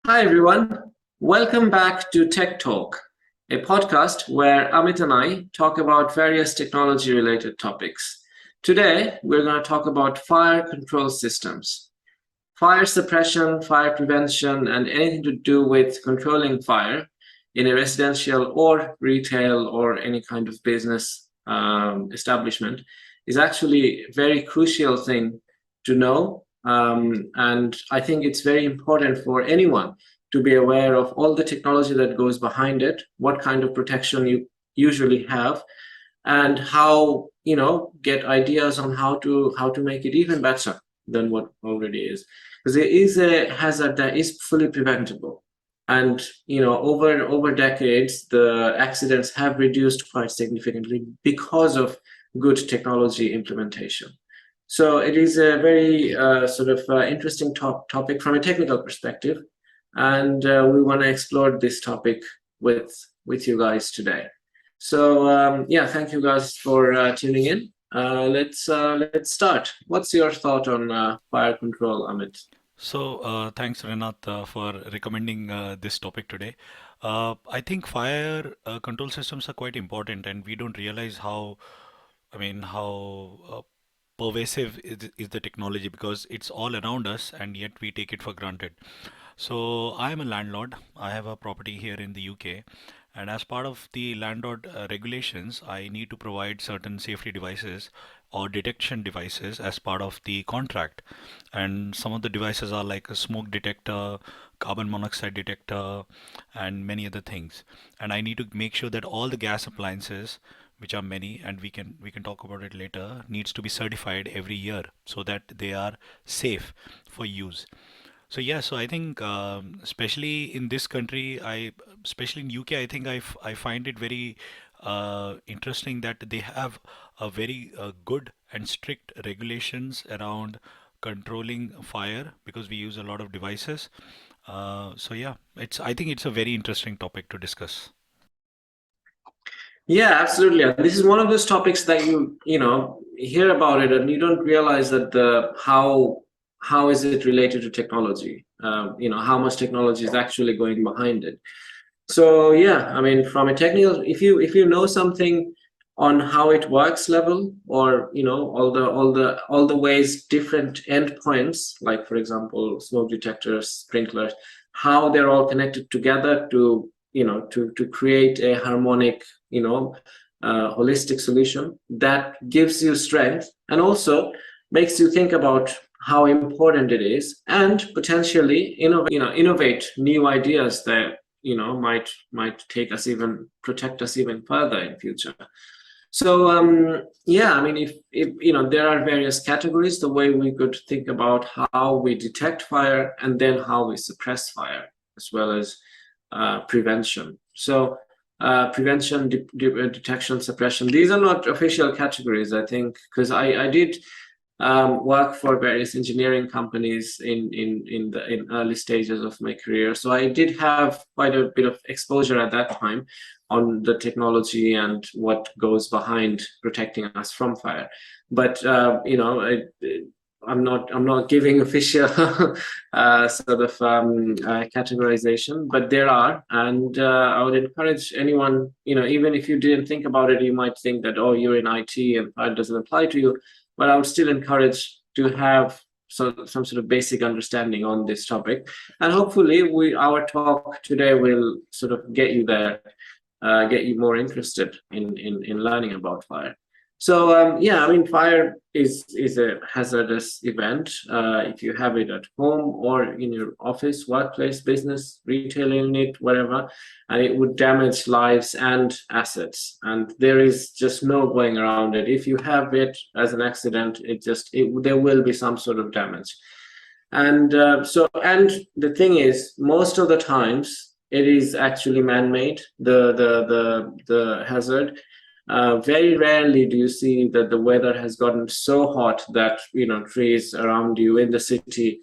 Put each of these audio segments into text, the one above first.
Hi, everyone. Welcome back to Tech Talk, a podcast where Amit and I talk about various technology related topics. Today, we're going to talk about fire control systems. Fire suppression, fire prevention, and anything to do with controlling fire in a residential or retail or any kind of business establishment is actually a very crucial thing to know. And I think it's very important for anyone to be aware of all the technology that goes behind it, what kind of protection you usually have, and how get ideas on how to make it even better than what already is, because it is a hazard that is fully preventable. And over decades the accidents have reduced quite significantly because of good technology implementation. So it is a very interesting topic from a technical perspective, and we want to explore this topic with you guys today. So thank you guys for tuning in. Let's start. What's your thought on fire control, Amit? Thanks, Rinat, for recommending this topic today. I think fire control systems are quite important, and we don't realize how pervasive is the technology because it's all around us, and yet we take it for granted. So, I am a landlord. I have a property here in the UK, and as part of the landlord regulations, I need to provide certain safety devices or detection devices as part of the contract. And some of the devices are like a smoke detector, carbon monoxide detector, and many other things. And I need to make sure that all the gas appliances, which are many, and we can talk about it later, needs to be certified every year so that they are safe for use. So yeah, so I think especially in this country, especially in UK, I think I find it very interesting that they have a very good and strict regulations around controlling fire because we use a lot of devices. So yeah, it's I think it's a very interesting topic to discuss. Yeah, absolutely. And this is one of those topics that you hear about it and you don't realize that the how is it related to technology? How much technology is actually going behind it. So yeah, I mean, from a technical, if you know something on how it works level, or all the ways different endpoints, like for example, smoke detectors, sprinklers, how they're all connected together to create a harmonic, holistic solution that gives you strength and also makes you think about how important it is and potentially innovate new ideas that might take us even protect us even further in future. So yeah, I mean, if there are various categories, the way we could think about how we detect fire and then how we suppress fire, as well as prevention. So prevention, detection, suppression, these are not official categories, I think, because I did work for various engineering companies in early stages of my career. So I did have quite a bit of exposure at that time on the technology and what goes behind protecting us from fire. But I'm not giving official categorization, but there are, and I would encourage anyone. Even if you didn't think about it, you might think that, oh, you're in IT and fire doesn't apply to you, but I would still encourage to have some sort of basic understanding on this topic. And hopefully our talk today will sort of get you there, get you more interested in learning about fire. So yeah, I mean, fire is a hazardous event if you have it at home or in your office, workplace, business, retail unit, whatever, and it would damage lives and assets. And there is just no going around it. If you have it as an accident, there will be some sort of damage. And and the thing is, most of the times it is actually man-made, the hazard. Very rarely do you see that the weather has gotten so hot that trees around you in the city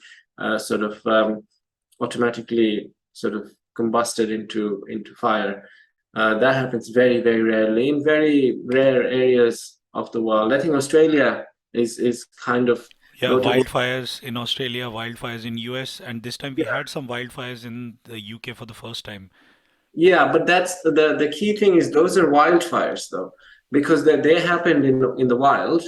automatically sort of combusted into fire. That happens very, very rarely in very rare areas of the world. I think Australia is kind of Yeah, notable. wildfires in Australia, wildfires in US, and this time we Yeah, had some wildfires in the UK for the first time. yeah, but that's the key thing is those are wildfires though, because they happened in the wild,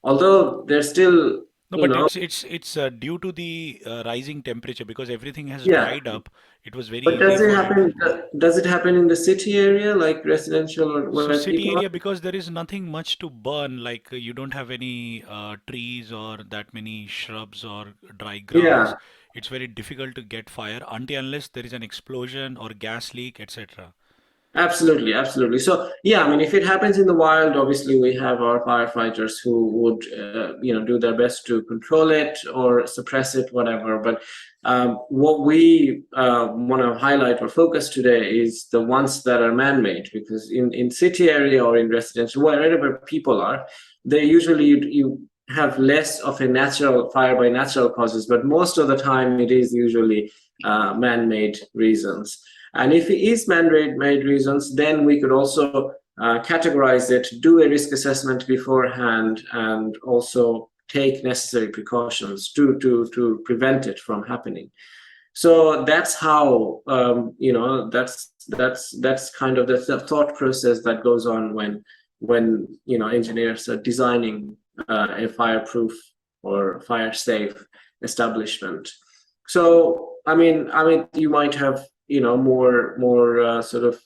although they're still, No, you but know, it's due to the rising temperature because everything has yeah. dried up. It was very But easy does it for happen? Does it happen in the city area, like residential or so where city people are? area because there is nothing much to burn. Like you don't have any trees or that many shrubs or dry grass. Yeah, It's very difficult to get fire until unless there is an explosion or gas leak, etc. absolutely, absolutely. So, yeah, I mean, if it happens in the wild, obviously we have our firefighters who would, do their best to control it or suppress it, whatever. But what we want to highlight or focus today is the ones that are man-made, because in city area or in residential, wherever people are, they usually you have less of a natural fire by natural causes, but most of the time it is usually man-made reasons. And if it is man-made reasons, then we could also categorize it, do a risk assessment beforehand, and also take necessary precautions to prevent it from happening. So that's how that's kind of the thought process that goes on when engineers are designing a fireproof or fire safe establishment. So I mean you might have more sort of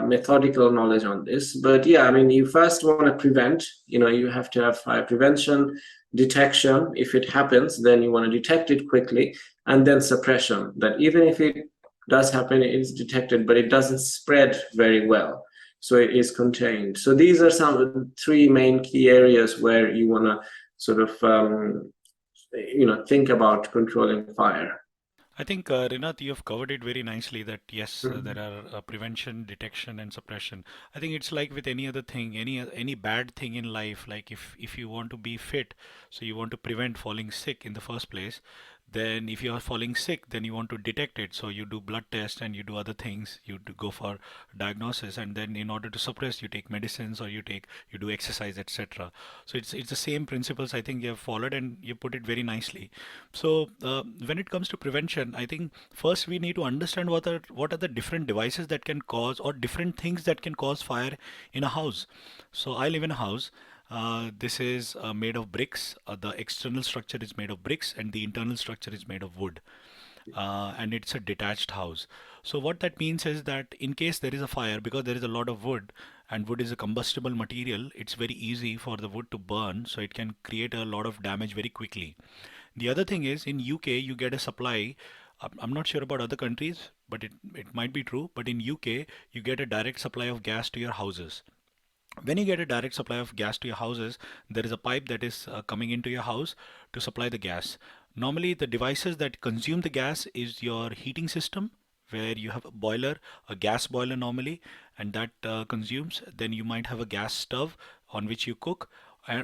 methodical knowledge on this, but yeah, I mean you first want to prevent. You have to have fire prevention, detection. If it happens, then you want to detect it quickly, and then suppression, that even if it does happen, it is detected, but it doesn't spread very well, so it is contained. So these are some of the three main key areas where you want to sort of think about controlling fire. I think, Rinat, you have covered it very nicely that yes, there Mhm. are prevention, detection, and suppression. I think it's like with any other thing, any bad thing in life. Like if you want to be fit, so you want to prevent falling sick in the first place. Then if you are falling sick, then you want to detect it. So you do blood tests and you do other things. You do go for diagnosis, and then in order to suppress, you take medicines or you do exercise, etc. So it's the same principles. I think you have followed and you put it very nicely. So when it comes to prevention, I think first we need to understand what are the different devices that can cause or different things that can cause fire in a house. So I live in a house. This is made of bricks. The external structure is made of bricks, and the internal structure is made of wood. And it's a detached house. So what that means is that in case there is a fire, because there is a lot of wood, and wood is a combustible material, it's very easy for the wood to burn. So it can create a lot of damage very quickly. The other thing is in UK you get a supply. I'm not sure about other countries, but it might be true. But in UK you get a direct supply of gas to your houses. When you get a direct supply of gas to your houses, there is a pipe that is coming into your house to supply the gas. Normally, the devices that consume the gas is your heating system, where you have a boiler, a gas boiler normally, and that consumes. Then you might have a gas stove on which you cook,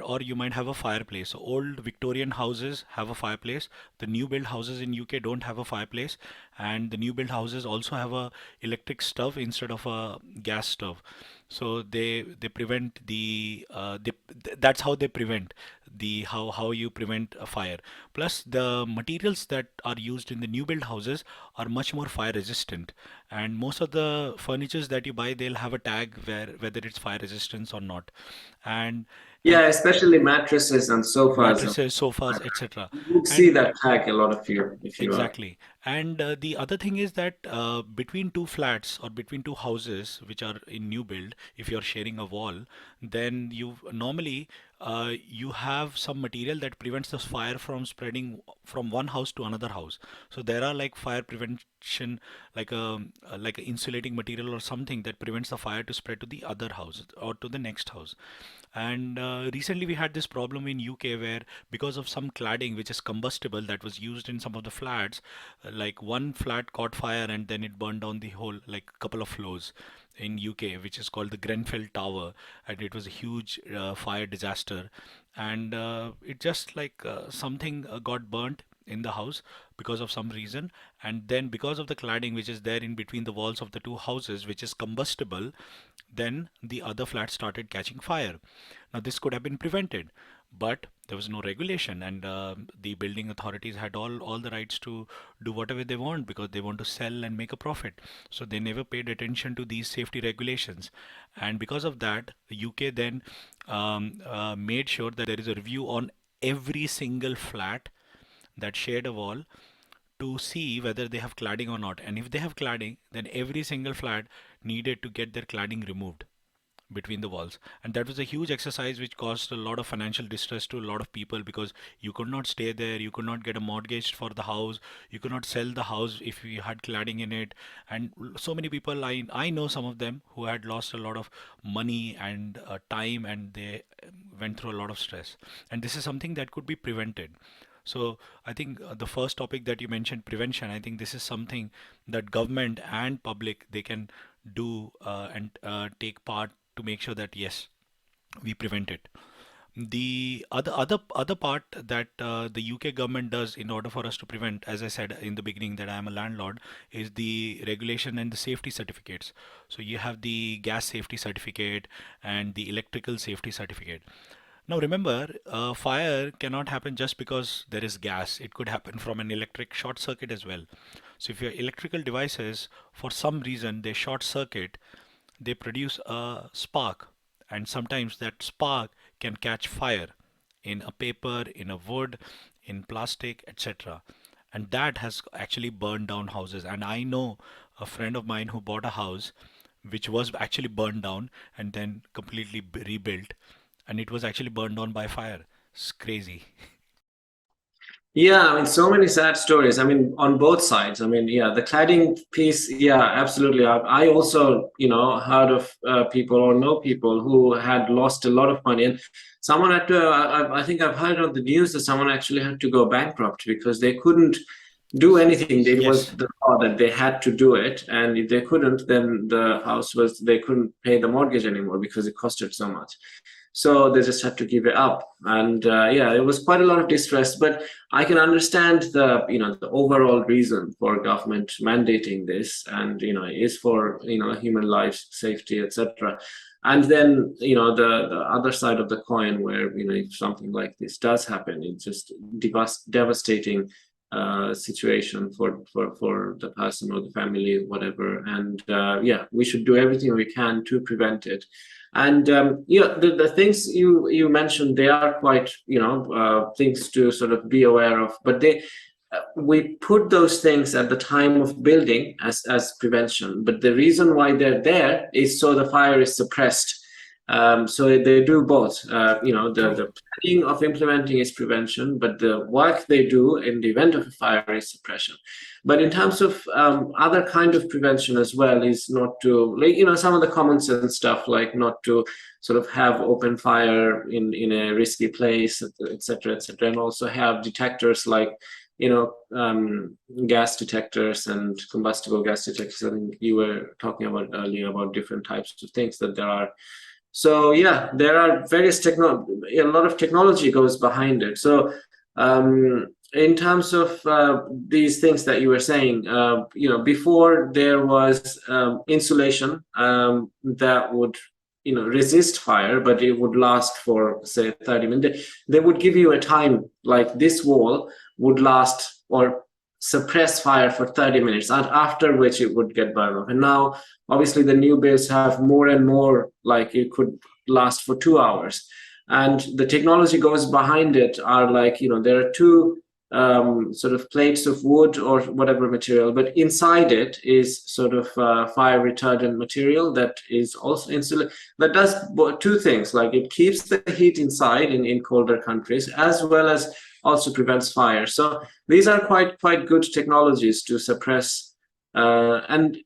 or you might have a fireplace. So old Victorian houses have a fireplace. The new build houses in UK don't have a fireplace, and the new build houses also have a electric stove instead of a gas stove. So they prevent that's how they prevent the how you prevent a fire. Plus the materials that are used in the new build houses are much more fire resistant, and most of the furnitures that you buy, they'll have a tag where whether it's fire resistance or not. and and Yeah, especially mattresses and sofas. mattresses, sofas, etc. You would see And that tag a lot of you if you are. exactly. And the other thing is that between two flats or between two houses which are in new build, if you're sharing a wall, then you normally you have some material that prevents the fire from spreading from one house to another house. So there are like fire prevention, like a insulating material or something that prevents the fire to spread to the other house or to the next house. And recently we had this problem in UK where because of some cladding which is combustible that was used in some of the flats, like one flat caught fire and then it burned down the whole like couple of floors in UK, which is called the Grenfell Tower, and it was a huge fire disaster. And it just like something got burnt in the house because of some reason, and then because of the cladding which is there in between the walls of the two houses which is combustible, then the other flat started catching fire. Now this could have been prevented, but there was no regulation, and the building authorities had all the rights to do whatever they want because they want to sell and make a profit. So they never paid attention to these safety regulations, and because of that, the UK then made sure that there is a review on every single flat that shared a wall to see whether they have cladding or not. And if they have cladding, then every single flat needed to get their cladding removed between the walls. And that was a huge exercise which caused a lot of financial distress to a lot of people because you could not stay there, you could not get a mortgage for the house, you could not sell the house if you had cladding in it. And so many people, I know some of them who had lost a lot of money and time, and they went through a lot of stress. And this is something that could be prevented. So I think the first topic that you mentioned, prevention, I think this is something that government and public they can do and take part to make sure that yes, we prevent it. The other part that the UK government does in order for us to prevent, as I said in the beginning that I am a landlord, is the regulation and the safety certificates. So you have the gas safety certificate and the electrical safety certificate. Now remember, fire cannot happen just because there is gas. It could happen from an electric short circuit as well. So if your electrical devices, for some reason, they short circuit, they produce a spark, and sometimes that spark can catch fire in a paper, in a wood, in plastic, etc. And that has actually burned down houses. And I know a friend of mine who bought a house which was actually burned down and then completely rebuilt, and it was actually burned down by fire. It's crazy. Yeah, I mean, so many sad stories. I mean, on both sides. I mean, yeah, the cladding piece, yeah, absolutely. I also, heard of people or know people who had lost a lot of money, and someone had to. I think I've heard on the news that someone actually had to go bankrupt because they couldn't do anything. It was Yes. the law that they had to do it, and if they couldn't, then the house was they couldn't pay the mortgage anymore because it costed so much. So they just had to give it up, and yeah, it was quite a lot of distress. But I can understand the overall reason for government mandating this, and it is for human life safety, etc. And then the other side of the coin, where if something like this does happen, it's just devastating situation for the person or the family, whatever. And yeah, we should do everything we can to prevent it. And the things you mentioned, they are quite things to sort of be aware of, but they we put those things at the time of building as prevention, but the reason why they're there is so the fire is suppressed. So they do both. The planning of implementing is prevention, but the work they do in the event of a fire is suppression. But in terms of other kind of prevention as well, is not to, like, some of the common sense stuff, like not to sort of have open fire in a risky place, etc., etc., and also have detectors like gas detectors and combustible gas detectors. I think you were talking about earlier about different types of things that there are. So yeah, there are a lot of technology goes behind it. So in terms of these things that you were saying, before there was insulation that would resist fire, but it would last for say 30 minutes. They would give you a time, like this wall would last or suppress fire for 30 minutes, and after which it would get burned off. And now obviously the new builds have more and more, like it could last for 2 hours, and the technology goes behind it are like there are two sort of plates of wood or whatever material, but inside it is sort of fire retardant material that is also insulated, that does two things, like it keeps the heat inside in colder countries, as well as also prevents fire. So these are quite good technologies to suppress. And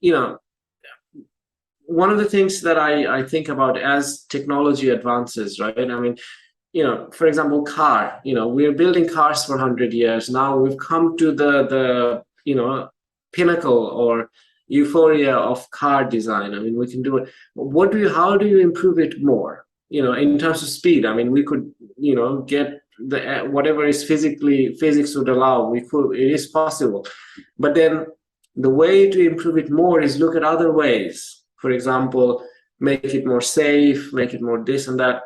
one of the things that I think about as technology advances, right? I mean, for example, car. We're building cars for 100 years now. We've come to the pinnacle or euphoria of car design. I mean, we can do it. How do you improve it more? In terms of speed. I mean, we could get the whatever is physics would allow. It is possible, but then the way to improve it more is look at other ways. For example, make it more safe, make it more this and that.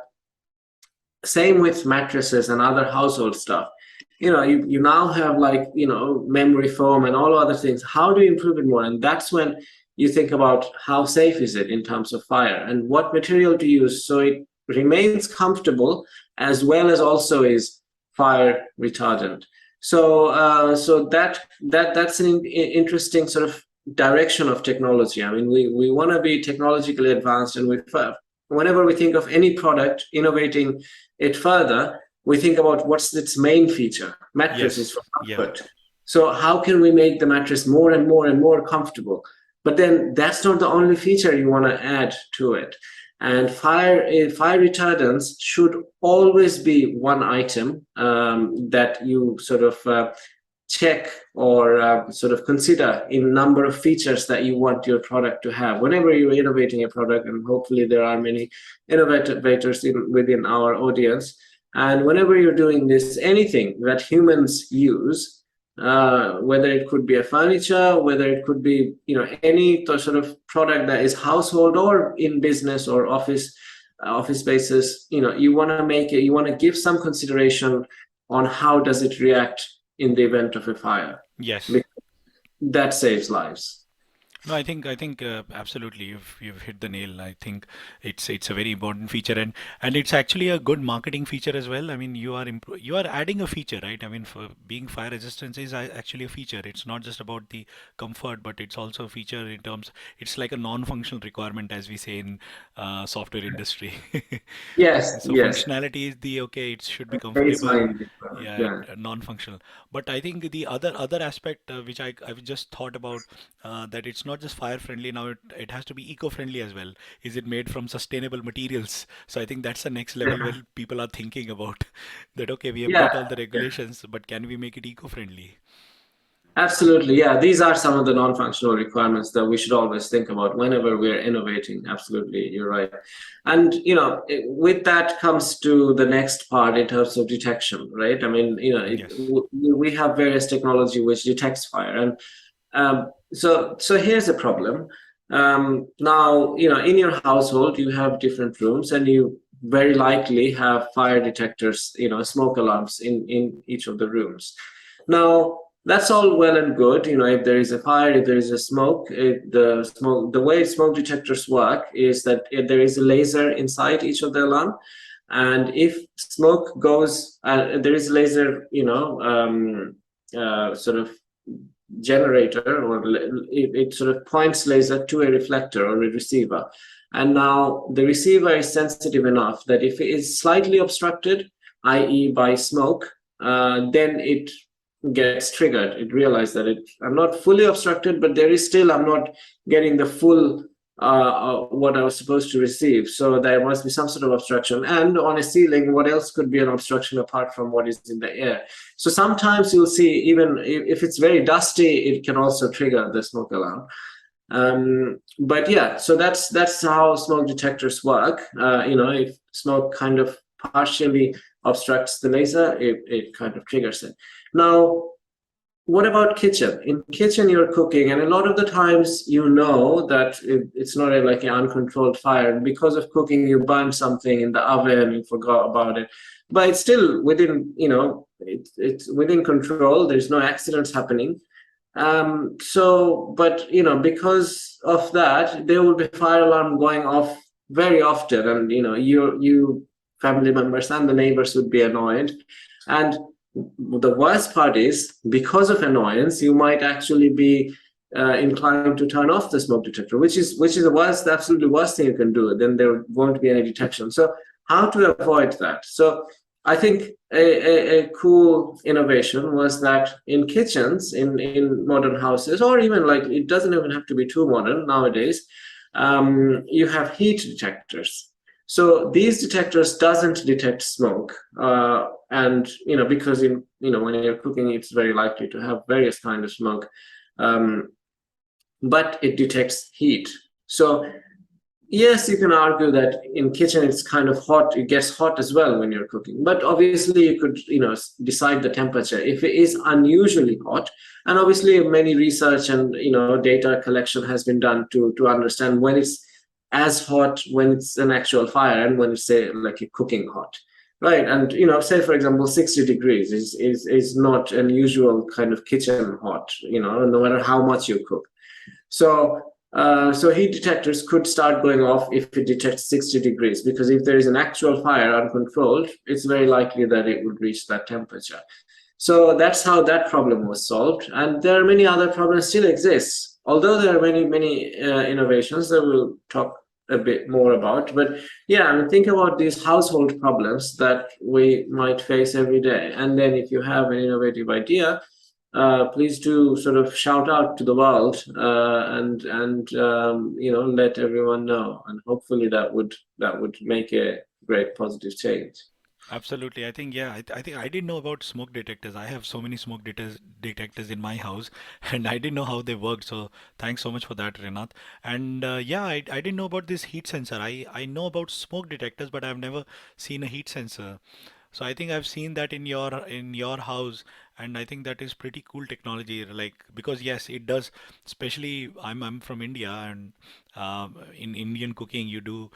Same with mattresses and other household stuff. You now have, like, memory foam and all other things. How do you improve it more? And that's when you think about how safe is it in terms of fire, and what material to use so it remains comfortable as well as also is fire retardant. So that's an interesting sort of direction of technology. I mean, we want to be technologically advanced, and whenever we think of any product, innovating it further, we think about what's its main feature. Mattress is for comfort. So how can we make the mattress more and more and more comfortable? But then that's not the only feature you want to add to it. And fire retardants should always be one item that you sort of check or sort of consider in number of features that you want your product to have whenever you're innovating a product. And hopefully there are many innovators within our audience. And whenever you're doing this, anything that humans use, whether it could be a furniture, whether it could be any sort of product that is household or in business or office spaces, you want to make it, you want to give some consideration on how does it react in the event of a fire. Yes. That saves lives. No, I think absolutely you've hit the nail. I think it's a very important feature, and it's actually a good marketing feature as well. I mean, you are adding a feature, right? I mean, for being fire resistance is actually a feature. It's not just about the comfort, but it's also a feature in terms. It's like a non-functional requirement, as we say in software industry. Yes, So yes. functionality is the okay. It should be comfortable. Baseline. Yeah, Yeah. non-functional. But I think the other aspect which I've just thought about, that it's not just fire friendly now, it has to be eco-friendly as well. Is it made from sustainable materials? So I think that's the next level where people are thinking about that, okay, we have Yeah. met all the regulations, but can we make it eco-friendly? Absolutely, yeah. These are some of the non-functional requirements that we should always think about whenever we're innovating. Absolutely, you're right. And with that comes to the next part in terms of detection, right? I mean, Yes. we have various technology which detects fire, and so here's a problem. Now, in your household, you have different rooms, and you very likely have fire detectors, smoke alarms in each of the rooms. Now, that's all well and good. If there is a fire, if there is a smoke, the way smoke detectors work is that there is a laser inside each of the alarm, and if smoke goes, there is a laser, sort of generator, or it sort of points laser to a reflector or a receiver. And now the receiver is sensitive enough that if it is slightly obstructed, i.e. by smoke, then it gets triggered. It realizes that I'm not fully obstructed, but I'm not getting the full what I was supposed to receive. So there must be some sort of obstruction. And on a ceiling, what else could be an obstruction apart from what is in the air? So sometimes you'll see, even if it's very dusty, it can also trigger the smoke alarm. But yeah, so that's how smoke detectors work. If smoke kind of partially obstructs the laser, it kind of triggers it. Now, what about kitchen? In kitchen, you're cooking, and a lot of the times that it's not like an uncontrolled fire. And because of cooking, you burn something in the oven, you forgot about it. But it's still within, it's within control. There's no accidents happening. But because of that, there will be fire alarm going off very often, and you family members and the neighbors would be annoyed. And the worst part is, because of annoyance, you might actually be inclined to turn off the smoke detector, which is the absolutely worst thing you can do. Then there won't be any detection. So how to avoid that? So I think a cool innovation was that in kitchens, in modern houses, or even like, it doesn't even have to be too modern nowadays, you have heat detectors. So these detectors doesn't detect smoke, and because when you're cooking, it's very likely to have various kinds of smoke, but it detects heat. So yes, you can argue that in kitchen it's kind of hot. It gets hot as well when you're cooking. But obviously you could, decide the temperature. If it is unusually hot, and obviously many research and, data collection has been done to understand when it's as hot, when it's an actual fire, and when it's, say, like a cooking hot. Right, and say for example, 60 degrees is not an usual kind of kitchen hot, no matter how much you cook. So, so heat detectors could start going off if it detects 60 degrees, because if there is an actual fire uncontrolled, it's very likely that it would reach that temperature. So that's how that problem was solved. And there are many other problems still exist, although there are many innovations that we'll talk a bit more about. But yeah, I mean, think about these household problems that we might face every day. And then if you have an innovative idea, please do sort of shout out to the world, and let everyone know, and hopefully that would make a great positive change. Absolutely. I think, yeah, I think I didn't know about smoke detectors. I have so many detectors in my house, and I didn't know how they worked. So thanks so much for that, Renat. And yeah, I didn't know about this heat sensor. I know about smoke detectors, but I've never seen a heat sensor. So I think I've seen that in your house, and I think that is pretty cool technology. Like, because yes, it does. Especially I'm from India, and in Indian cooking, you do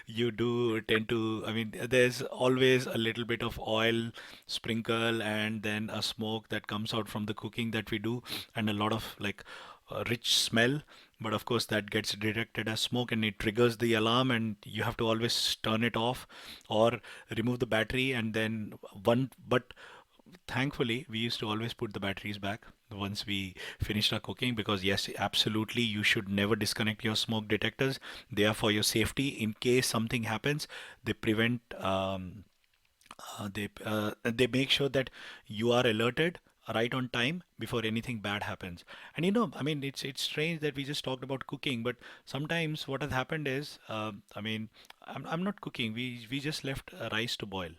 you do tend to. I mean, there's always a little bit of oil sprinkle, and then a smoke that comes out from the cooking that we do, and a lot of like rich smell. But of course, that gets detected as smoke and it triggers the alarm, and you have to always turn it off or remove the battery. And then but thankfully, we used to always put the batteries back once we finished our cooking, because yes, absolutely, you should never disconnect your smoke detectors. They are for your safety. In case something happens, they prevent. They make sure that you are alerted right on time before anything bad happens. And I mean, it's strange that we just talked about cooking, but sometimes what has happened is, I mean, I'm not cooking. We just left rice to boil,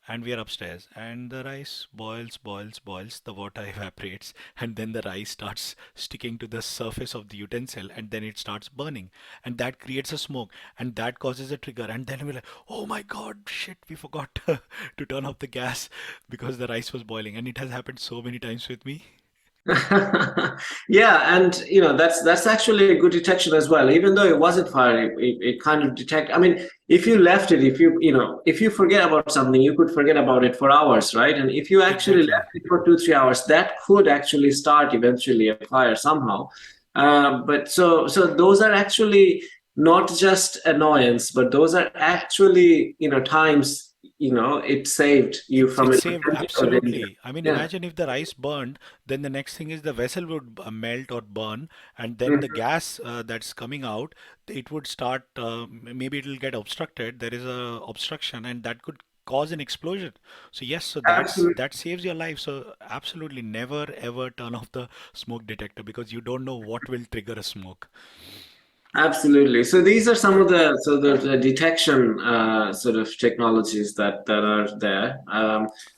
and we are upstairs, and the rice boils, the water evaporates, and then the rice starts sticking to the surface of the utensil, and then it starts burning, and that creates a smoke, and that causes a trigger. And then we're like, oh my god, shit, we forgot to turn off the gas because the rice was boiling. And it has happened so many times with me. Yeah, and that's actually a good detection as well. Even though it wasn't fire, it kind of detect. I mean, if you left it, if you forget about something, you could forget about it for hours, right? And if you actually Exactly. left it for 2 3 hours, that could actually start eventually a fire somehow. But so those are actually not just annoyance, but those are actually times it saved you from It's a saved, potential danger. absolutely. I mean, Yeah. imagine if the rice burned, then the next thing is the vessel would melt or burn, and then the gas that's coming out, it would start. Maybe it will get obstructed. There is a obstruction, and that could cause an explosion. So yes, so Absolutely. that saves your life. So absolutely, never ever turn off the smoke detector, because you don't know what will trigger a smoke. Absolutely. So these are some of the detection sort of technologies that are there.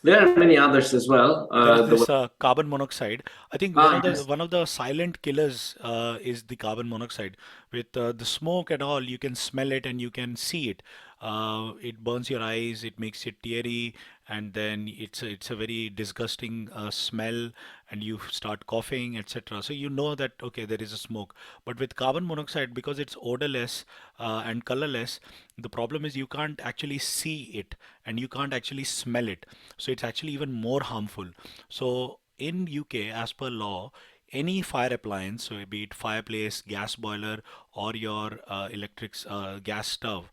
There are many others as well. There is this carbon monoxide. I think Yes, one of the silent killers is the carbon monoxide. With the smoke and all, you can smell it and you can see it. It burns your eyes. It makes it teary, and then it's a very disgusting smell, and you start coughing, etc. So you know that okay, there is a smoke. But with carbon monoxide, because it's odorless and colorless, the problem is you can't actually see it and you can't actually smell it. So it's actually even more harmful. So in UK, as per law, any fire appliance, so be it fireplace, gas boiler, or your electric gas stove,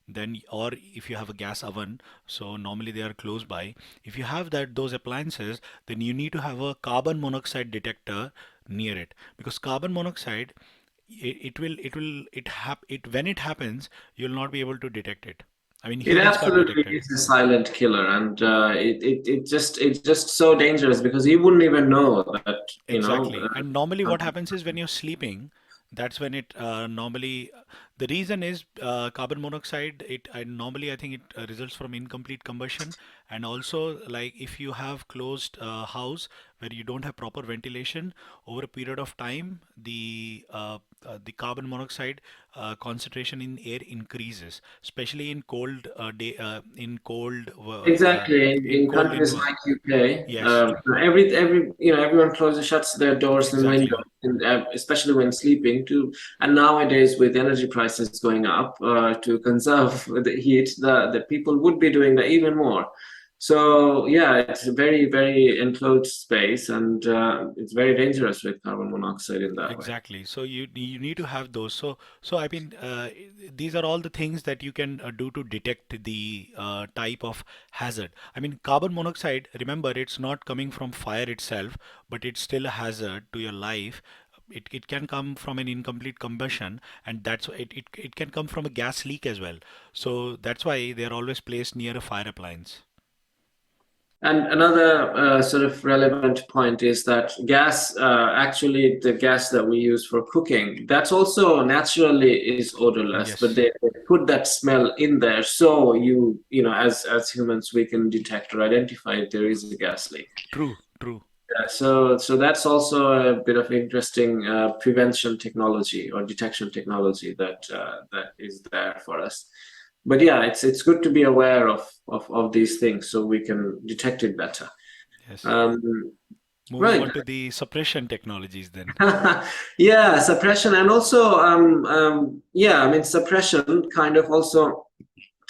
then or if you have a gas oven, so normally they are close by. If you have those appliances, then you need to have a carbon monoxide detector near it, because carbon monoxide, it when it happens, you'll not be able to detect it. I mean, it humans can't absolutely detect it. is a silent killer, and it's just so dangerous because you wouldn't even know that. Exactly. And normally, Uh, what happens is when you're sleeping, that's when it normally. The reason is carbon monoxide. Normally I think it results from incomplete combustion, and also like if you have closed house where you don't have proper ventilation over a period of time, the carbon monoxide concentration in air increases, especially in cold in cold Exactly. In countries environment. like UK, Yes, everyone closes, shuts their doors and windows, exactly. and especially when sleeping too. And nowadays, with energy prices, prices going up to conserve the heat, the people would be doing that even more. So yeah, it's a very, very enclosed space, and it's very dangerous with carbon monoxide in that way. Exactly. So you need to have those. So I mean, these are all the things that you can do to detect the type of hazard. I mean, carbon monoxide, remember, it's not coming from fire itself, but it's still a hazard to your life. It can come from an incomplete combustion, and it can come from a gas leak as well. So that's why they're always placed near a fire appliance. And another sort of relevant point is that gas, actually, the gas that we use for cooking, that's also naturally is odorless, but Yes. they put that smell in there, so as humans, we can detect or identify if there is a gas leak. True, true. Yeah, so that's also a bit of interesting prevention technology or detection technology that is there for us. But yeah, it's good to be aware of these things so we can detect it better. Yes. Um, Moving right. on to the suppression technologies then. Yeah, suppression and also yeah, I mean suppression kind of also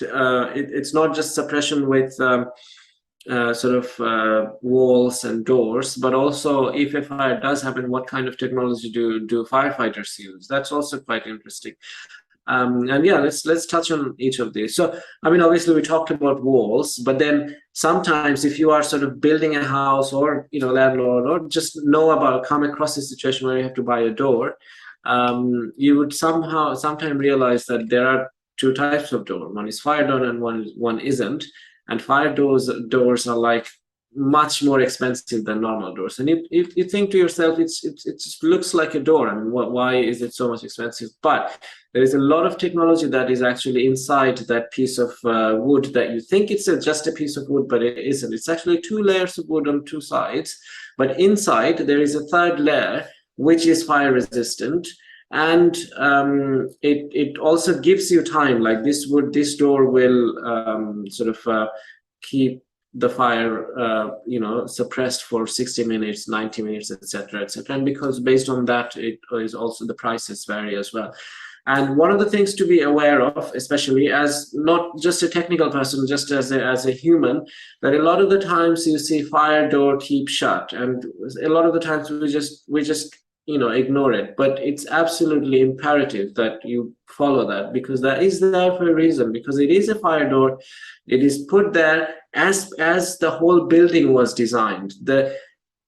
it's not just suppression with sort of walls and doors, but also if a fire does happen, what kind of technology do firefighters use? That's also quite interesting. And yeah, let's touch on each of these. So, I mean, obviously we talked about walls, but then sometimes if you are sort of building a house or landlord or just come across a situation where you have to buy a door, you would sometime realize that there are two types of door. One is fire door and one isn't. And fire doors are like much more expensive than normal doors. And you think to yourself, it just looks like a door. I mean, why is it so much expensive? But there is a lot of technology that is actually inside that piece of wood that you think it's just a piece of wood, but it isn't. It's actually two layers of wood on two sides. But inside, there is a third layer, which is fire resistant. And it also gives you time, like this door will sort of keep the fire suppressed for 60 minutes, 90 minutes, etc., etc. And because based on that, it is also the prices vary as well. And one of the things to be aware of, especially as not just a technical person, just as a human, that a lot of the times you see fire door keep shut, and a lot of the times we just ignore it. But it's absolutely imperative that you follow that, because that is there for a reason, because it is a fire door. It is put there as the whole building was designed.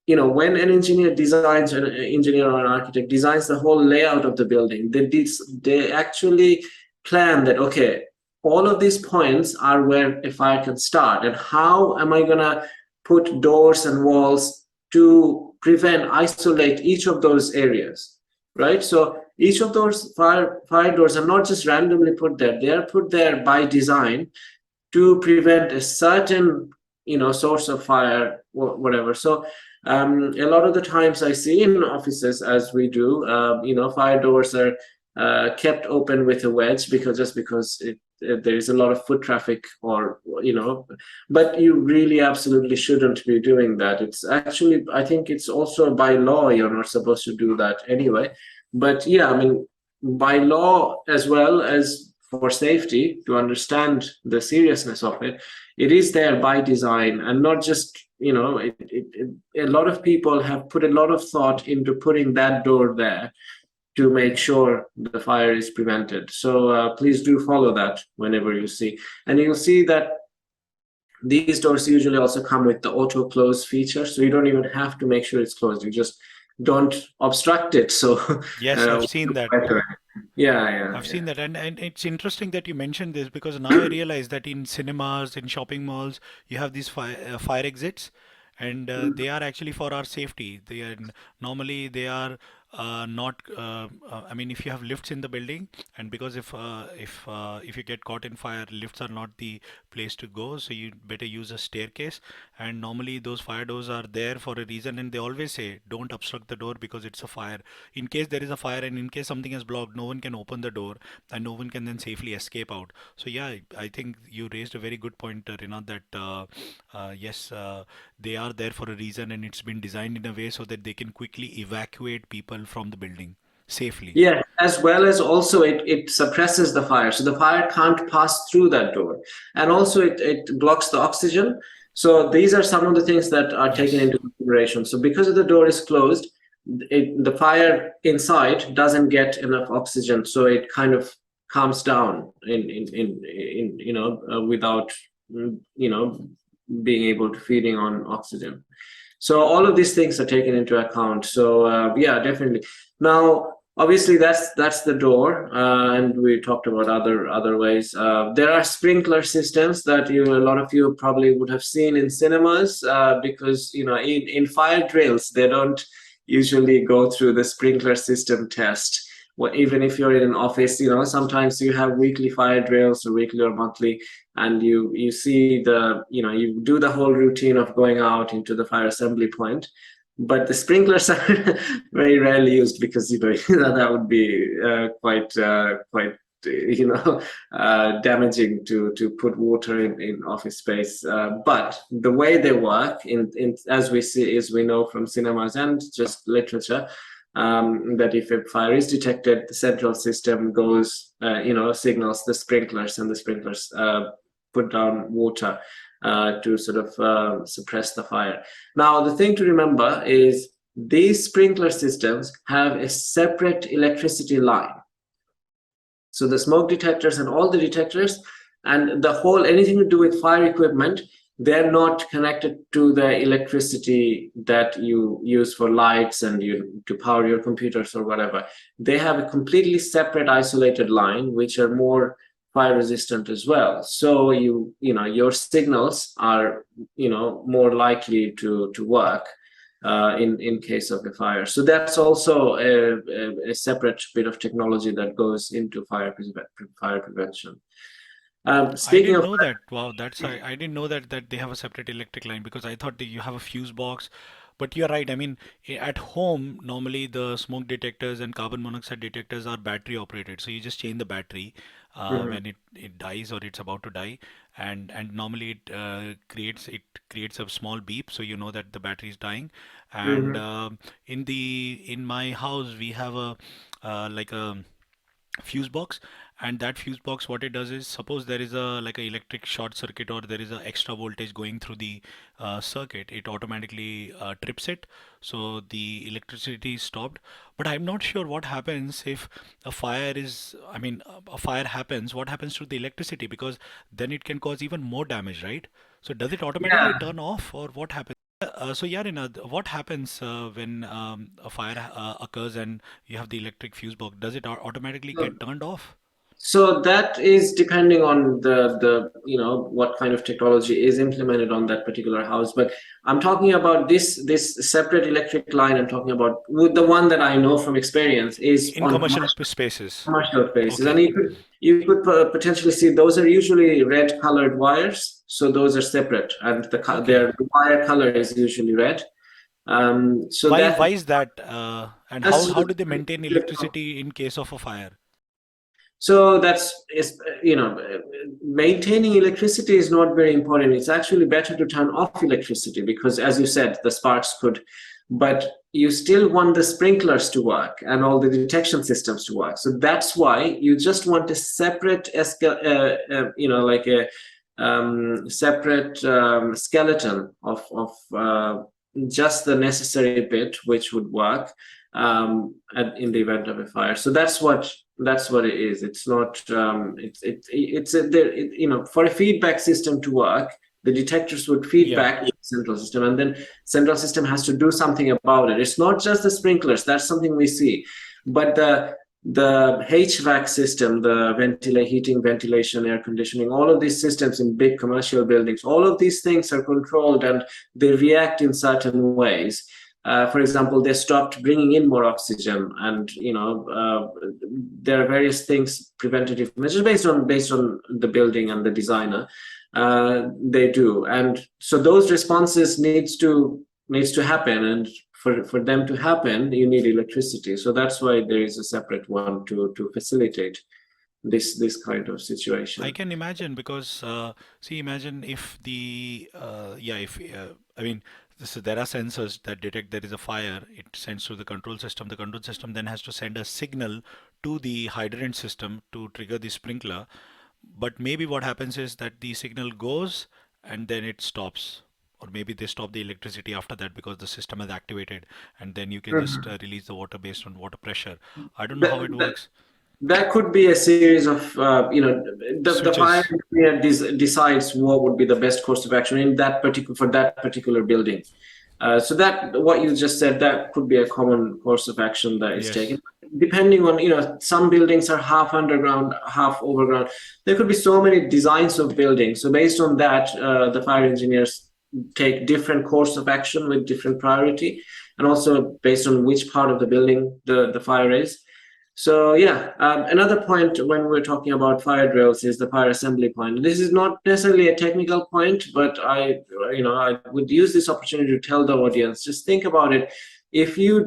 When an engineer or an architect designs the whole layout of the building, they actually plan that, okay, all of these points are where a fire can start, and how am I gonna put doors and walls to isolate each of those areas, right? So each of those fire doors are not just randomly put there; they are put there by design to prevent a certain source of fire, whatever. So a lot of the times I see in offices, as we do, fire doors are kept open with a wedge, because there is a lot of foot traffic, or but you really absolutely shouldn't be doing that. It's actually, I think it's also by law you're not supposed to do that anyway. But yeah, I mean, by law, as well as for safety, to understand the seriousness of it, it is there by design, and not just a lot of people have put a lot of thought into putting that door there to make sure the fire is prevented. So please do follow that whenever you see. And you'll see that these doors usually also come with the auto close feature, so you don't even have to make sure it's closed. You just don't obstruct it. So Yes, uh, I've seen that. yeah, yeah, I've yeah. seen that, and it's interesting that you mentioned this because now I realize that in cinemas, in shopping malls, you have these fire exits, and they are actually for our safety. Normally they are not. I mean, if you have lifts in the building, and because if you get caught in fire, lifts are not the place to go, so you better use a staircase. And normally those fire doors are there for a reason, and they always say don't obstruct the door because it's a fire. In case there is a fire and in case something is blocked, no one can open the door and no one can then safely escape out. So yeah, I think you raised a very good point, Rinat, that yes, they are there for a reason and it's been designed in a way so that they can quickly evacuate people from the building. safely. Yeah, as well as also it suppresses the fire. So the fire can't pass through that door. And also it blocks the oxygen. So these are some of the things that are taken Yes. into consideration. So because the door is closed, the fire inside doesn't get enough oxygen. So it kind of calms down in without being able to feeding on oxygen. So all of these things are taken into account. So yeah, definitely. Now, obviously, that's the door, and we talked about other ways. There are sprinkler systems that a lot of you probably would have seen in cinemas, because in fire drills they don't usually go through the sprinkler system test. Well, even if you're in an office, sometimes you have weekly fire drills or weekly or monthly, and you see you do the whole routine of going out into the fire assembly point, but the sprinklers are very rarely used because that would be quite damaging to put water in office space. But the way they work, in as we know from cinemas and just literature, that if a fire is detected, the central system goes, signals the sprinklers, and the sprinklers put down water to sort of suppress the fire. Now, the thing to remember is these sprinkler systems have a separate electricity line. So the smoke detectors and all the detectors and the whole anything to do with fire equipment, they're not connected to the electricity that you use for lights and to power your computers or whatever. They have a completely separate isolated line, which are more fire resistant as well. So your signals are more likely to work in case of a fire. So that's also a separate bit of technology that goes into fire prevention. I Speaking didn't of know that. Wow, I didn't know that they have a separate electric line because I thought that you have a fuse box. But you're right. I mean, at home, normally the smoke detectors and carbon monoxide detectors are battery operated. So you just change the battery Mhm, when it dies or it's about to die, and normally it creates a small beep, so you know that the battery is dying. And mhm, in my house, we have a like a fuse box, and that fuse box, what it does is, suppose there is a like a electric short circuit or there is a extra voltage going through the circuit, it automatically trips it, so the electricity is stopped. But I'm not sure what happens if a fire is I mean a fire happens, what happens to the electricity, because then it can cause even more damage, right? So does it automatically yeah. turn off, or what happens? So yeah, Rina, what happens when a fire occurs and you have the electric fuse box? Does it automatically get turned off? So that is depending on the what kind of technology is implemented on that particular house. But I'm talking about this separate electric line. I'm talking about the one that I know from experience is In on commercial spaces? commercial basis, and Okay. you could potentially see those are usually red colored wires. So those are separate, and Okay. their wire color is usually red. So Why is that? And how that's how do they maintain electricity in case of a fire? So that's is maintaining electricity is not very important. It's actually better to turn off electricity because, as you said, the sparks could, but you still want the sprinklers to work and all the detection systems to work. So that's why you just want a separate, like a separate skeleton of just the necessary bit which would work in the event of a fire. So that's what it is. It's not it's a, there, for a feedback system to work, the detectors would feed Yeah. back to the central system, and then central system has to do something about it. It's not just the sprinklers, that's something we see, but the HVAC system, the heating, ventilation, air conditioning, all of these systems in big commercial buildings, all of these things are controlled and they react in certain ways. For example, they stopped bringing in more oxygen, and there are various things, preventative measures based on the building and the designer. They do, and so those responses needs to happen, and for them to happen, you need electricity. So that's why there is a separate one to facilitate this kind of I situation. can imagine because see, imagine if the yeah, if I mean, So there are sensors that detect there is a fire. It sends to the control system. The control system then has to send a signal to the hydrant system to trigger the sprinkler. But maybe what happens is that the signal goes and then it stops. Or maybe they stop the electricity after that because the system is activated, and then you can just Mhm. release the water based on water pressure. I don't know how That, it that, works. that could be a series of, the fire Switches. engineer decides what would be the best course of action in that particular for that particular building. So that what you just said, that could be a common course of action that is Yes. taken. Depending on, some buildings are half underground, half overground. There could be so many designs of buildings. So based on that, the fire engineers take different course of action with different priority, and also based on which part of the building the fire is. So yeah, another point when we're talking about fire drills is the fire assembly point. This is not necessarily a technical point, but I would use this opportunity to tell the audience, just think about it. If you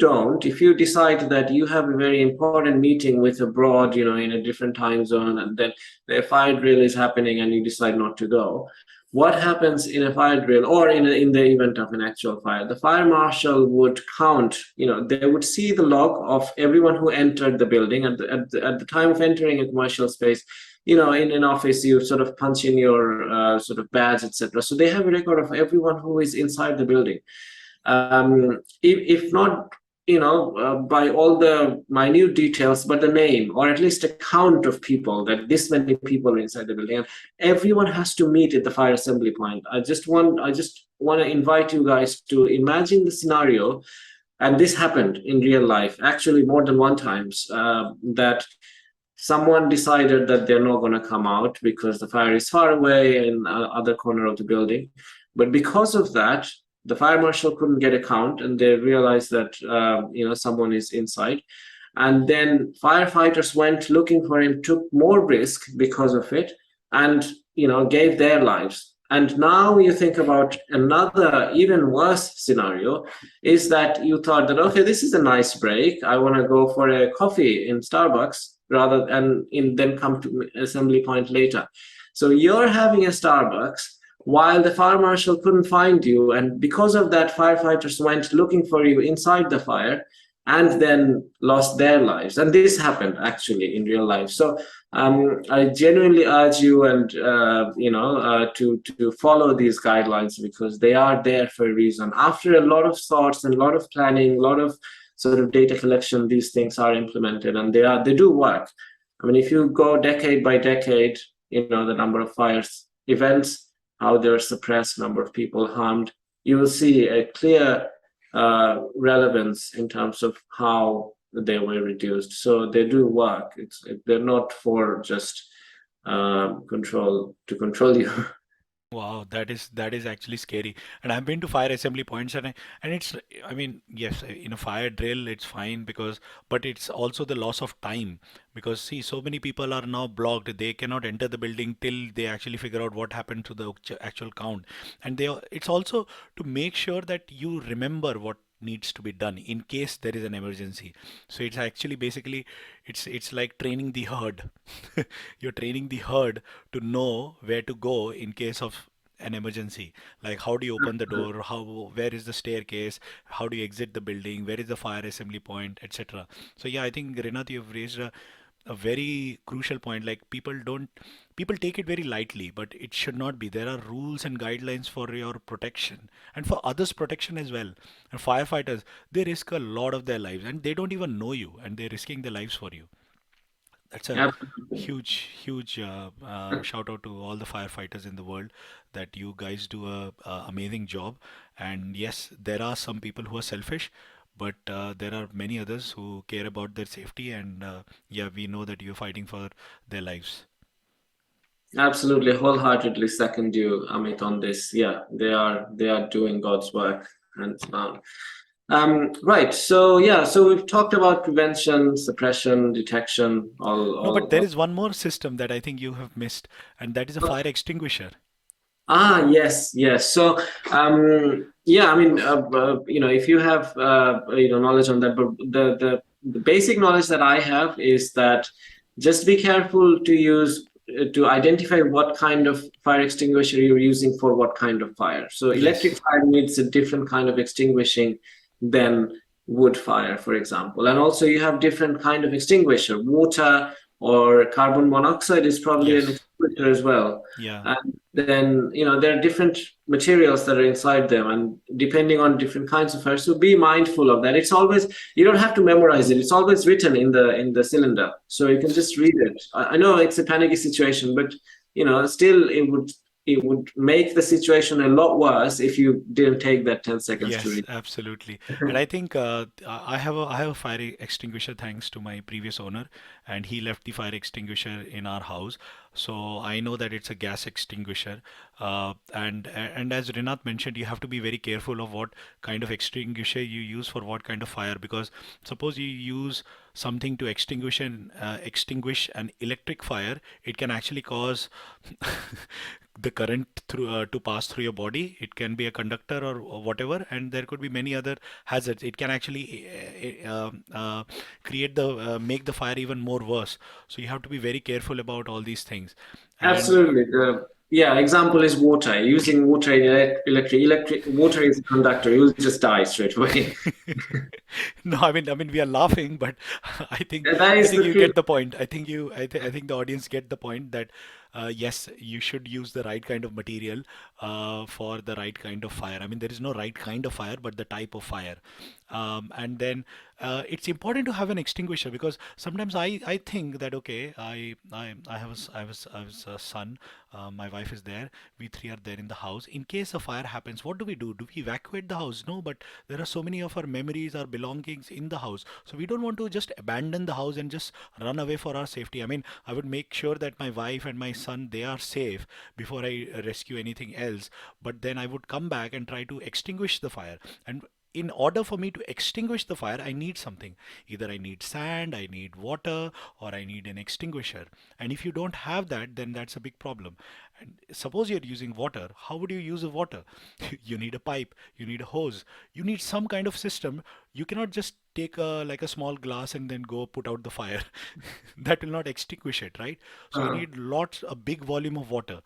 decide that you have a very important meeting with abroad, in a different time zone, and then the fire drill is happening and you decide not to go, what happens in a fire drill or in the event of an actual fire? The fire marshal would count, they would see the log of everyone who entered the building at the time of entering a commercial space. In an office, you sort of punch in your sort of badge, etc. So they have a record of everyone who is inside the building. If not, by all the minute details, but the name or at least a count of people, that this many people are inside the building, and everyone has to meet at the fire assembly point. I just want to invite you guys to imagine the scenario, and this happened in real life, actually more than one times, that someone decided that they're not going to come out because the fire is far away in other corner of the building. But because of that, the fire marshal couldn't get a count, and they realized that someone is inside. And then firefighters went looking for him, took more risk because of it, and gave their lives. And now you think about another even worse scenario, is that you thought that, okay, this is a nice break, I want to go for a coffee in Starbucks rather then come to assembly point later. So you're having a Starbucks while the fire marshal couldn't find you, and because of that, firefighters went looking for you inside the fire and then lost their lives. And this happened actually in real life. So I genuinely urge you and to follow these guidelines, because they are there for a reason. After a lot of thoughts and a lot of planning, a lot of sort of data collection, these things are implemented, and they do work. I mean, if you go decade by decade, the number of fires events, how they're suppressed, number of people harmed, you will see a clear relevance in terms of how they were reduced. So they do work. They're not for just control you. Wow, that is actually scary. And I've been to fire assembly points, and it's, I mean, yes, in a fire drill it's fine because, but it's also the loss of time, because see, so many people are now blocked. They cannot enter the building till they actually figure out what happened to the actual count. And it's also to make sure that you remember what needs to be done in case there is an emergency. So it's actually basically, it's like training the herd. You're training the herd to know where to go in case of an emergency. Like, how do you open the door, where is the staircase, how do you exit the building, where is the fire assembly point, etc. So yeah, I think Rinat, you've raised a very crucial point. Like, people take it very lightly, but it should not be. There are rules and guidelines for your protection and for others protection as well. And firefighters, they risk a lot of their lives and they don't even know you, and they're risking their lives for you. That's a Absolutely. huge shout out to all the firefighters in the world, that you guys do a amazing job. And yes, there are some people who are selfish, but there are many others who care about their safety. And yeah, we know that you're fighting for their lives. Absolutely, wholeheartedly second you, Amit, on this. Yeah, they are doing God's work, and right. So yeah, so we've talked about prevention, suppression, detection, No, but there all. is one more system that I think you have missed, and that is a fire extinguisher. Yes, yes. So, yeah, I mean, if you have, knowledge on that, but the basic knowledge that I have is that just be careful to use. to identify what kind of fire extinguisher you're using for what kind of fire. So electric Yes. fire needs a different kind of extinguishing than wood fire, for example. And also you have different kind of extinguisher. Water or carbon monoxide is probably an Yes. extinguisher as well. Yeah. And then, there are different materials that are inside them, and depending on different kinds of fire. So be mindful of that. It's always, you don't have to memorize it. It's always written in the cylinder, so you can just read it. I know it's a panicky situation, but still it would make the situation a lot worse if you didn't take that 10 seconds to Yes, read. absolutely. And I think I have a fire extinguisher thanks to my previous owner, and he left the fire extinguisher in our house. So I know that it's a gas extinguisher. And as Rinat mentioned, you have to be very careful of what kind of extinguisher you use for what kind of fire, because suppose you use something to extinguish an electric fire, it can actually cause the current to pass through your body. It can be a conductor or whatever, and there could be many other hazards. It can actually create the make the fire even more worse. So you have to be very careful about all these things. And Absolutely. Yeah, example is water. Using water in electric water is a conductor. You'll just die straight away. no, I mean, we are laughing, but I think And that I is think the you truth. get the point. I think the audience get the point that yes, you should use the right kind of material for the right kind of fire. I mean, there is no right kind of fire, but the type of fire. And then it's important to have an extinguisher, because sometimes I think that okay, I have a son, my wife is there, we three are there in the house. In case a fire happens, what do we do? Do we evacuate the house? No, but there are so many of our memories, our belongings in the house, so we don't want to just abandon the house and just run away for our safety. I mean, I would make sure that my wife and my son, they are safe before I rescue anything else. But then I would come back and try to extinguish the fire. And in order for me to extinguish the fire, I need something. Either I need sand, I need water, or I need an extinguisher. And if you don't have that, then that's a big problem. And suppose you're using water, how would you use the water? You need a pipe, you need a hose, you need some kind of system. You cannot just take a small glass and then go put out the fire. That will not extinguish it, right? So you Uh, need a big volume of water,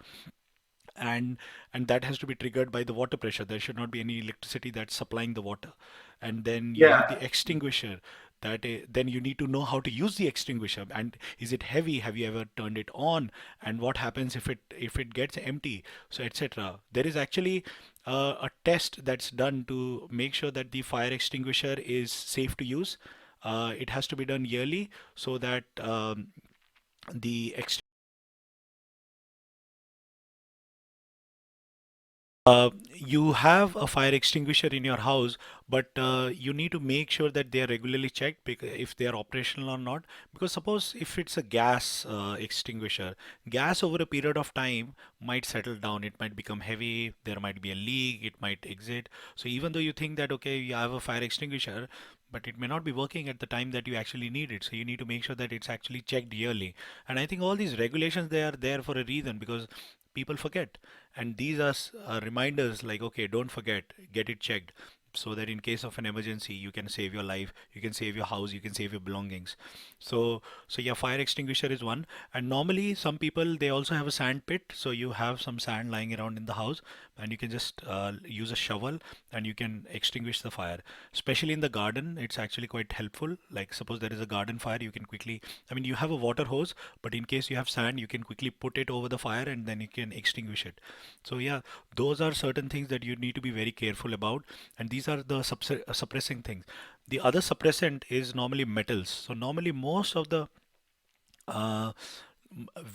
and that has to be triggered by the water pressure. There should not be any electricity that's supplying the water. And then you have yeah, the extinguisher. Then you need to know how to use the extinguisher. And is it heavy? Have you ever turned it on? And what happens if it gets empty? So etc. There is actually a test that's done to make sure that the fire extinguisher is safe to use. It has to be done yearly, so that the you have a fire extinguisher in your house, but you need to make sure that they are regularly checked, because if they are operational or not. Because suppose if it's a gas extinguisher, gas over a period of time might settle down, it might become heavy, there might be a leak, it might exit. So even though you think that okay, you have a fire extinguisher, but it may not be working at the time that you actually need it. So you need to make sure that it's actually checked yearly. And I think all these regulations, they are there for a reason, because people forget, and these are reminders like okay, don't forget, get it checked, so that in case of an emergency you can save your life, you can save your house, you can save your belongings. So yeah, fire extinguisher is one. And normally some people, they also have a sand pit, so you have some sand lying around in the house, and you can just use a shovel and you can extinguish the fire. Especially in the garden, it's actually quite helpful. Like suppose there is a garden fire, you can quickly, I mean, you have a water hose, but in case you have sand, you can quickly put it over the fire and then you can extinguish it. So yeah, those are certain things that you need to be very careful about, and these are the suppressing things. The other suppressant is normally metals. So normally most of the uh,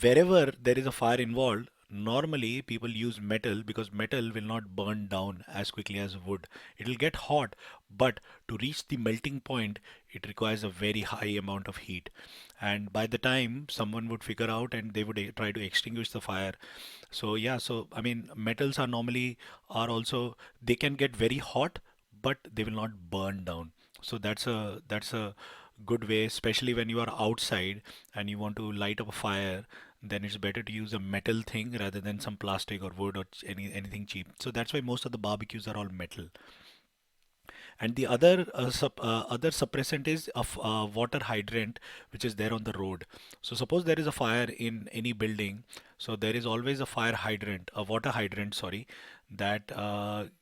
wherever there is a fire involved, normally people use metal, because metal will not burn down as quickly as wood. It will get hot, but to reach the melting point, it requires a very high amount of heat. And by the time someone would figure out and they would try to extinguish the fire. So yeah, so I mean, metals are also, they can get very hot, but they will not burn down. So that's a good way, especially when you are outside and you want to light up a fire. Then it's better to use a metal thing rather than some plastic or wood or anything cheap. So that's why most of the barbecues are all metal. And the other suppressant is of water hydrant, which is there on the road. So suppose there is a fire in any building, so there is always a fire hydrant, a water hydrant, sorry, that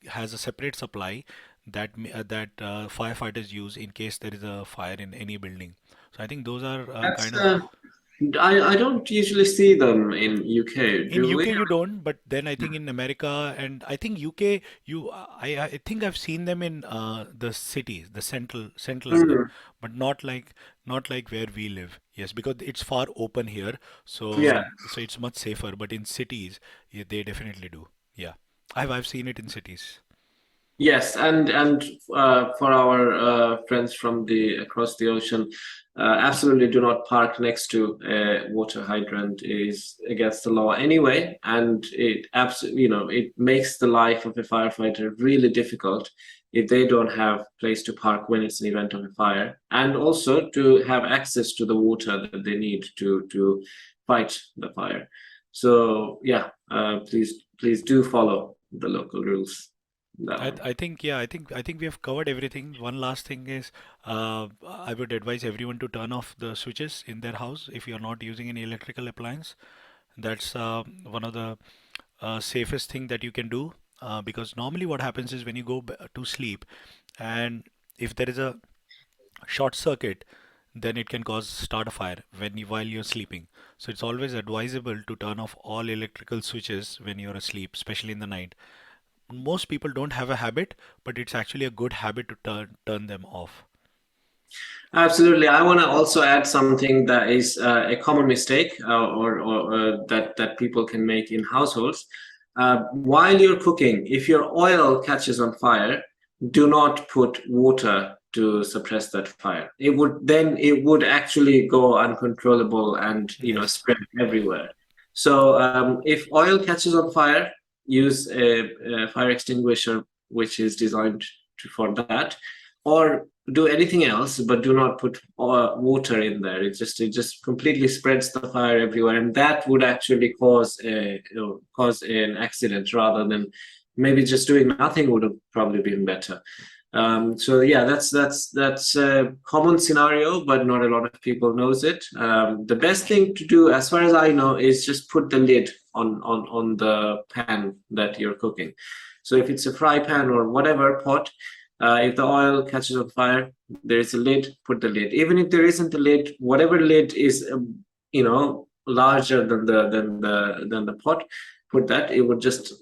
has a separate supply that firefighters use in case there is a fire in any building. So I think those are That's kind of. I don't usually see them in UK, In do we? UK you don't, but then I think in America and I think UK I think I've seen them in the cities, the central London, Hmm. but not like where we live. Yes, because it's far open here, Yeah. so it's much safer. But in cities, yeah, they definitely do. Yeah, I've seen it in cities. Yes, and for our friends from the across the ocean, absolutely do not park next to a water hydrant is against the law anyway, and it absolutely it makes the life of a firefighter really difficult if they don't have place to park when it's an event of a fire, and also to have access to the water that they need to fight the fire. So yeah, please do follow the local rules. That one. I think yeah I think we have covered everything. One last thing is I would advise everyone to turn off the switches in their house if you're not using any electrical appliance. That's one of the safest thing that you can do because normally what happens is when you go to sleep and if there is a short circuit, then it can cause start a fire while you're sleeping. So it's always advisable to turn off all electrical switches when you're asleep, especially in the night. Most people don't have a habit, but it's actually a good habit to turn them off. Absolutely. I want to also add something that is a common mistake or that people can make in households. While you're cooking, if your oil catches on fire, do not put water to suppress that fire. It would actually go uncontrollable and Yes. spread everywhere. So if oil catches on fire, use a fire extinguisher which is designed for that, or do anything else, but do not put water in there. It just completely spreads the fire everywhere, and that would actually cause an accident rather than maybe just doing nothing would have probably been better. So yeah, that's a common scenario, but not a lot of people knows it. The best thing to do, as far as I know, is just put the lid on the pan that you're cooking. So if it's a fry pan or whatever pot, if the oil catches on fire, there is a lid, put the lid. Even if there isn't a lid, whatever lid is, larger than the pot, put that. It would just,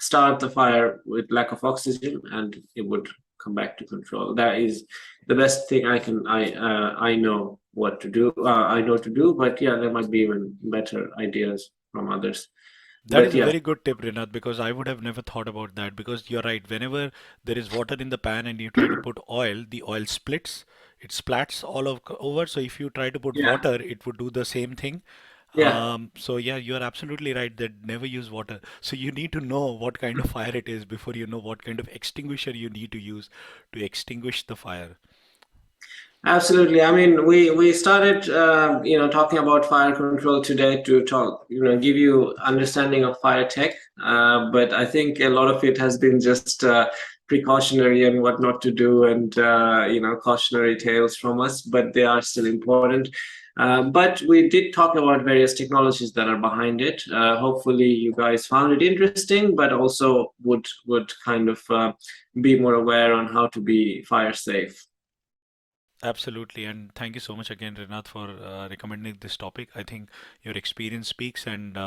start the fire with lack of oxygen, and it would come back to control. That is the best thing I know what to do. I know to do, but yeah, there might be even better ideas from others. That But is a yeah, very good tip, Rinat, because I would have never thought about that. Because you're right, whenever there is water in the pan and you try to put oil, the oil splits, it splats over. So if you try to put yeah, water, it would do the same thing. yeah. So yeah, you're absolutely right that never use water. So you need to know what kind of fire it is before you know what kind of extinguisher you need to use to extinguish the fire. Absolutely. I mean, we started, talking about fire control today to talk, give you understanding of fire tech. But I think a lot of it has been just precautionary and what not to do, and cautionary tales from us. But they are still important. But we did talk about various technologies that are behind it. Hopefully, you guys found it interesting, but also would kind of be more aware on how to be fire safe. Absolutely, and thank you so much again, Rinat, for recommending this topic. I think your experience speaks, and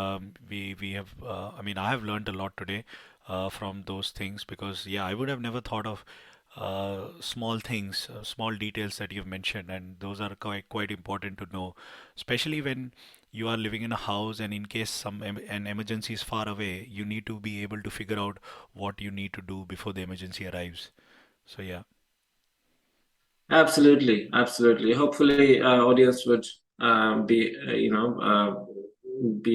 we have. I mean, I have learned a lot today from those things because yeah, I would have never thought of small things, small details that you've mentioned, and those are quite important to know, especially when you are living in a house and in case an emergency is far away, you need to be able to figure out what you need to do before the emergency arrives. So yeah. Absolutely, absolutely. Hopefully, audience would be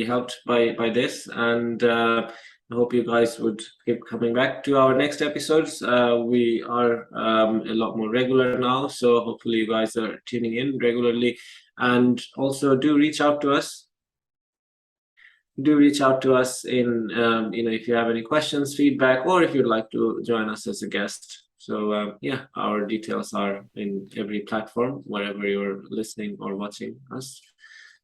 helped by this, and I hope you guys would keep coming back to our next episodes. We are a lot more regular now, so hopefully you guys are tuning in regularly, and also do reach out to us. do reach out to us in if you have any questions, feedback, or if you'd like to join us as a guest. So yeah, our details are in every platform wherever you're listening or watching us.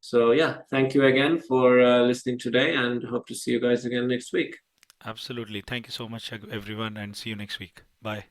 So yeah, thank you again for listening today, and hope to see you guys again next week. Absolutely. Thank you so much, everyone, and see you next week. Bye.